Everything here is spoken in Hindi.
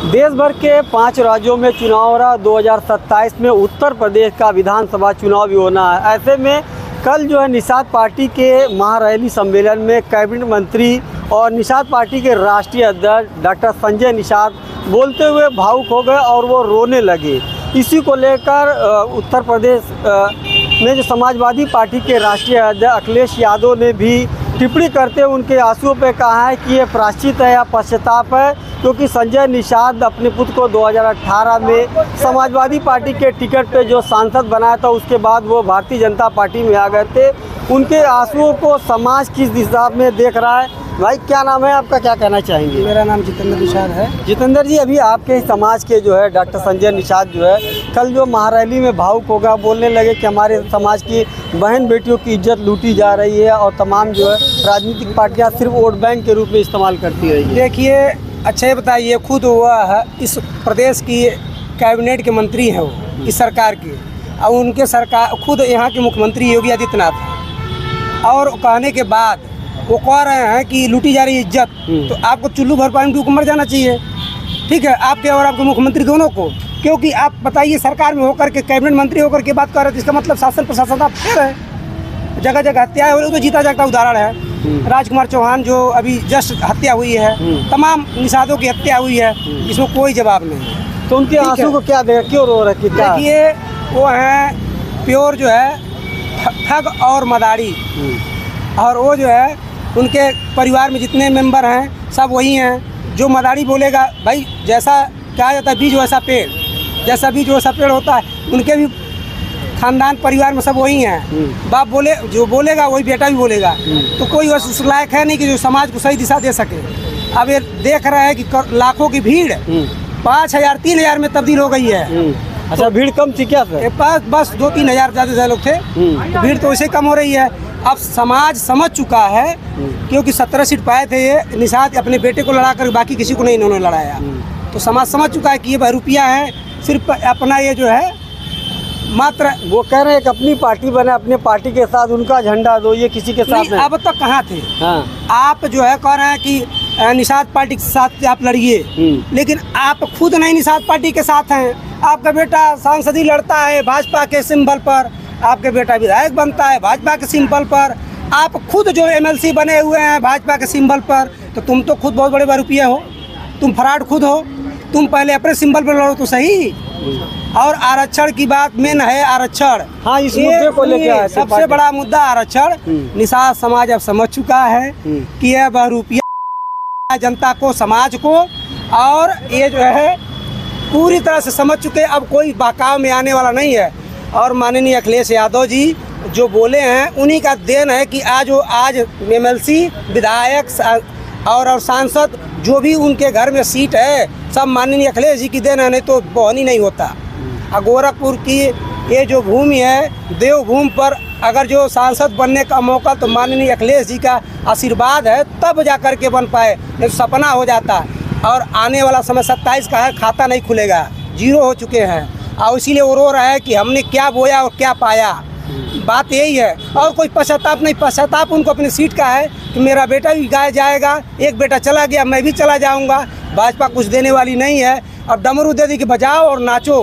देश भर के 5 राज्यों में चुनाव हो रहा। 2027 में उत्तर प्रदेश का विधानसभा चुनाव भी होना है। ऐसे में कल जो है निषाद पार्टी के महारैली सम्मेलन में कैबिनेट मंत्री और निषाद पार्टी के राष्ट्रीय अध्यक्ष डॉक्टर संजय निषाद बोलते हुए भावुक हो गए और वो रोने लगे। इसी को लेकर उत्तर प्रदेश में जो समाजवादी पार्टी के राष्ट्रीय अध्यक्ष अखिलेश यादव ने भी टिप्पणी करते हुए उनके आंसुओं पे कहा है कि ये प्रायश्चित है या पश्चाताप है, क्योंकि संजय निषाद अपने पुत्र को 2018 में समाजवादी पार्टी के टिकट पे जो सांसद बनाया था, उसके बाद वो भारतीय जनता पार्टी में आ गए थे। उनके आंसुओं को समाज किस दिशा में देख रहा है। भाई क्या नाम है आपका, क्या कहना चाहेंगे? मेरा नाम जितेंद्र निषाद है। जितेंद्र जी, अभी आपके समाज के जो है डॉक्टर संजय निषाद जो है कल जो महारैली में भावुक होगा, बोलने लगे कि हमारे समाज की बहन बेटियों की इज्जत लूटी जा रही है और तमाम जो है राजनीतिक पार्टियां सिर्फ वोट बैंक के रूप में इस्तेमाल करती रही है। देखिए, अच्छा ये बताइए, खुद वह इस प्रदेश की कैबिनेट के मंत्री हैं, वो इस सरकार के, और उनके सरकार खुद यहाँ के मुख्यमंत्री योगी आदित्यनाथ हैं, और कहने के बाद वो कह रहे हैं कि लूटी जा रही है इज्जत। तो आपको चुल्लू भर पानी डूब मर जाना चाहिए, ठीक है, आपके और आपके मुख्यमंत्री दोनों को। क्योंकि आप बताइए, सरकार में होकर के कैबिनेट मंत्री होकर के बात कर रहे थे, इसका मतलब शासन प्रशासन आप फेर है। जगह जगह हत्याएं हो रही, तो जीता जागता उदाहरण है राजकुमार चौहान जो अभी जस्ट हत्या हुई है, तमाम निषादों की हत्या हुई है, इसमें कोई जवाब नहीं। तो उनके आंसू को क्या देगा, क्यों रो रहे? देखिए, वो हैं प्योर जो है ठग और मदारी, और वो जो है उनके परिवार में जितने मेंबर हैं सब वही हैं। जो मदारी बोलेगा, भाई जैसा कहा जाता है बीज वैसा पेड़, जैसा बीज वैसा पेड़ होता है, उनके भी खानदान परिवार में सब वही हैं। बाप बोले, जो बोलेगा वही बेटा भी बोलेगा। तो कोई उस लायक है नहीं कि जो समाज को सही दिशा दे सके। अब ये देख रहे हैं कि लाखों की भीड़ 5,000 3,000 में तब्दील हो गई है। अच्छा, भीड़ कम थी क्या सर? पास बस 2-3 हज़ार ज़्यादा लोग थे, तो भीड़ तो वैसे कम हो रही है। अब समाज समझ चुका है, क्योंकि 17 सीट पाए थे ये निषाद, अपने बेटे को लड़ा कर, बाकी किसी को नहीं इन्होंने लड़ाया। तो समाज समझ चुका है कि ये रुपया है, सिर्फ अपना ये जो है मात्र। वो कह रहे हैं कि अपनी पार्टी बने, अपने पार्टी के साथ उनका झंडा दो, ये किसी के साथ नहीं। अब तक कहाँ थे? हाँ। आप जो है कह रहे हैं कि निषाद पार्टी के साथ आप लड़िए, लेकिन आप खुद नहीं निषाद पार्टी के साथ हैं। आपका बेटा सांसदी लड़ता है भाजपा के सिंबल पर, आपके बेटा विधायक बनता है भाजपा के सिंबल पर, आप खुद जो MLC बने हुए हैं भाजपा के सिंबल पर। तो तुम तो खुद बहुत बड़े रुपये हो, तुम फराड खुद हो। तुम पहले अपने सिंबल पर लड़ो तो सही। और आरक्षण की बात मेन है, आरक्षण। हाँ, इस मुद्दे को लेकर सबसे बड़ा मुद्दा आरक्षण। निषाद समाज अब समझ चुका है कि यह रुपया जनता को, समाज को, और ये जो है पूरी तरह से समझ चुके। अब कोई बहकाव में आने वाला नहीं है। और माननीय अखिलेश यादव जी जो बोले हैं, उन्हीं का देन है कि आज MLC विधायक और सांसद जो भी उनके घर में सीट है, सब माननीय अखिलेश जी की देन है, नहीं तो बहनी नहीं होता। गोरखपुर की ये जो भूमि है, देवभूमि पर अगर जो सांसद बनने का मौका तो माननीय अखिलेश जी का आशीर्वाद है, तब जा कर के बन पाए, नहीं तो सपना हो जाता। और आने वाला समय 27 का है, खाता नहीं खुलेगा, 0 हो चुके हैं। और इसीलिए वो रो रहा है कि हमने क्या बोया और क्या पाया। बात यही है, और कोई पश्चाताप नहीं। पश्चाताप उनको अपनी सीट का है कि मेरा बेटा भी गाय जाएगा, एक बेटा चला गया, मैं भी चला जाऊंगा। भाजपा कुछ देने वाली नहीं है। अब डमरू दे दी कि बजाओ और नाचो।